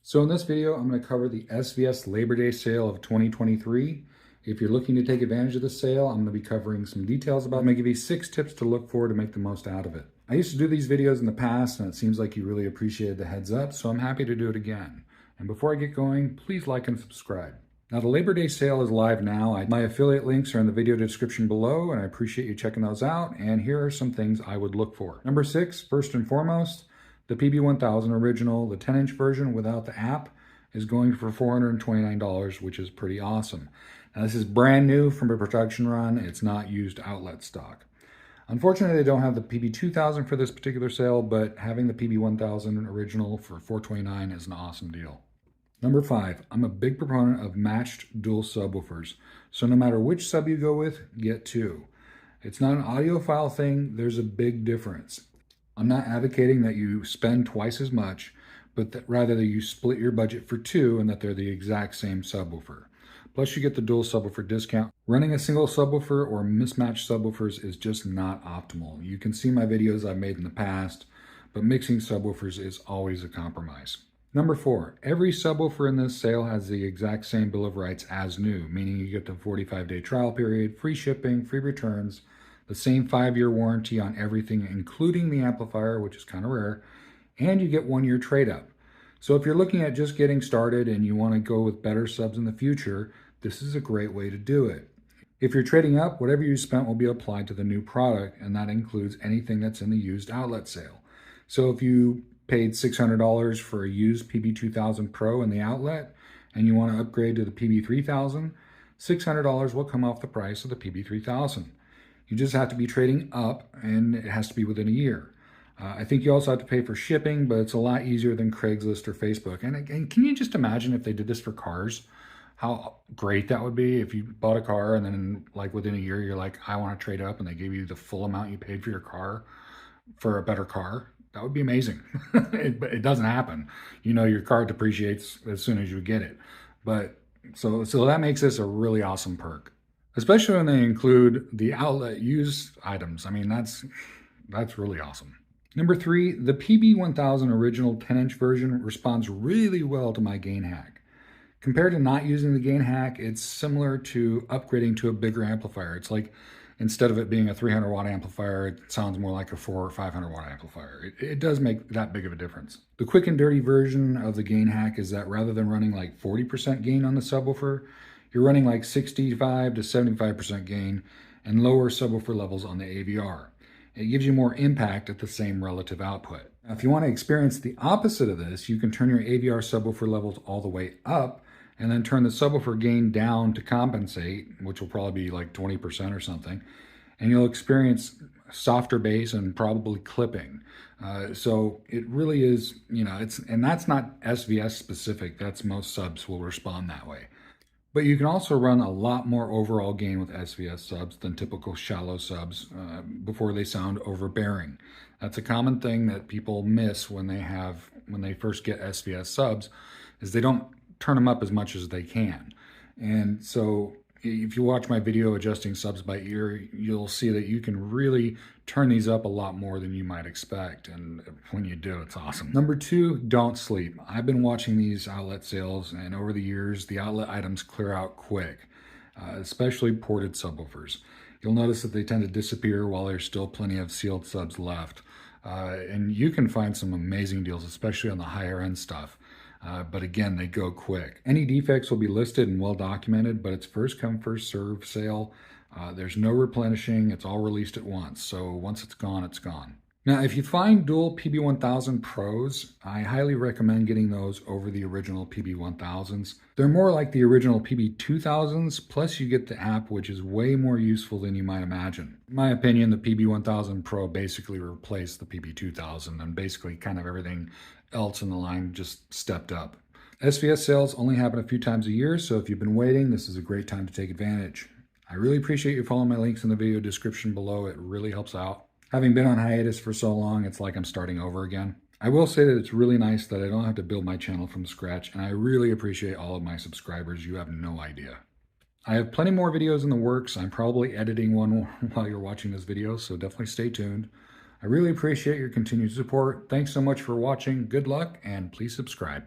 So in this video, I'm going to cover the SVS Labor Day Sale of 2023. If you're looking to take advantage of the sale, I'm going to be covering some details about it. I'm going to give you 6 tips to look for to make the most out of it. I used to do these videos in the past, and it seems like you really appreciated the heads up, so I'm happy to do it again. And before I get going, please like and subscribe. Now, the Labor Day sale is live now. My affiliate links are in the video description below, and I appreciate you checking those out. And here are some things I would look for. Number 6, first and foremost, the PB1000 original, the 10-inch version without the app, is going for $429, which is pretty awesome. Now, this is brand new from a production run. It's not used outlet stock. Unfortunately, they don't have the PB2000 for this particular sale, but having the PB1000 original for $429 is an awesome deal. Number 5, I'm a big proponent of matched dual subwoofers. So no matter which sub you go with, get 2. It's not an audiophile thing. There's a big difference. I'm not advocating that you spend twice as much, but that rather that you split your budget for 2 and that they're the exact same subwoofer. Plus you get the dual subwoofer discount. Running a single subwoofer or mismatched subwoofers is just not optimal. You can see my videos I've made in the past, but mixing subwoofers is always a compromise. Number 4, every subwoofer in this sale has the exact same bill of rights as new, meaning you get the 45-day trial period, free shipping, free returns, the same 5-year warranty on everything, including the amplifier, which is kind of rare, and you get 1-year trade-up. So if you're looking at just getting started and you want to go with better subs in the future, this is a great way to do it. If you're trading up, whatever you spent will be applied to the new product, and that includes anything that's in the used outlet sale. So if you paid $600 for a used PB2000 Pro in the outlet, and you want to upgrade to the PB3000, $600 will come off the price of the PB3000. You just have to be trading up, and it has to be within a year. I think you also have to pay for shipping, but it's a lot easier than Craigslist or Facebook. And can you just imagine if they did this for cars? How great that would be if you bought a car and then like within a year, you're like, I want to trade up, and they gave you the full amount you paid for your car for a better car. That would be amazing. It doesn't happen. You know, your car depreciates as soon as you get it. But so that makes this a really awesome perk, especially when they include the outlet used items. I mean, that's really awesome. Number 3, the PB1000 original 10-inch version responds really well to my gain hack. Compared to not using the gain hack, it's similar to upgrading to a bigger amplifier. It's like instead of it being a 300 watt amplifier, it sounds more like a 400 or 500 watt amplifier. It does make that big of a difference. The quick and dirty version of the gain hack is that rather than running like 40% gain on the subwoofer, you're running like 65 to 75% gain and lower subwoofer levels on the AVR. It gives you more impact at the same relative output. Now, if you want to experience the opposite of this, you can turn your AVR subwoofer levels all the way up and then turn the subwoofer gain down to compensate, which will probably be like 20% or something, and you'll experience softer bass and probably clipping. So it really is, you know, and that's not SVS specific. That's most subs will respond that way. But you can also run a lot more overall gain with SVS subs than typical shallow subs before they sound overbearing. That's a common thing that people miss when they first get SVS subs, is they don't turn them up as much as they can. And so if you watch my video adjusting subs by ear, you'll see that you can really turn these up a lot more than you might expect. And when you do, it's awesome. Number 2, don't sleep. I've been watching these outlet sales, and over the years, the outlet items clear out quick, especially ported subwoofers. You'll notice that they tend to disappear while there's still plenty of sealed subs left. And you can find some amazing deals, especially on the higher end stuff. But again, they go quick. Any defects will be listed and well documented, but it's first come, first serve sale. There's no replenishing. It's all released at once. So once it's gone, it's gone. Now, if you find dual PB1000 Pros, I highly recommend getting those over the original PB1000s. They're more like the original PB2000s, plus you get the app, which is way more useful than you might imagine. In my opinion, the PB1000 Pro basically replaced the PB2000, and basically kind of everything else in the line just stepped up. SVS sales only happen a few times a year, so if you've been waiting, this is a great time to take advantage. I really appreciate you following my links in the video description below. It really helps out. Having been on hiatus for so long, it's like I'm starting over again. I will say that it's really nice that I don't have to build my channel from scratch, and I really appreciate all of my subscribers. You have no idea. I have plenty more videos in the works. I'm probably editing one while you're watching this video, so definitely stay tuned. I really appreciate your continued support. Thanks so much for watching. Good luck, and please subscribe.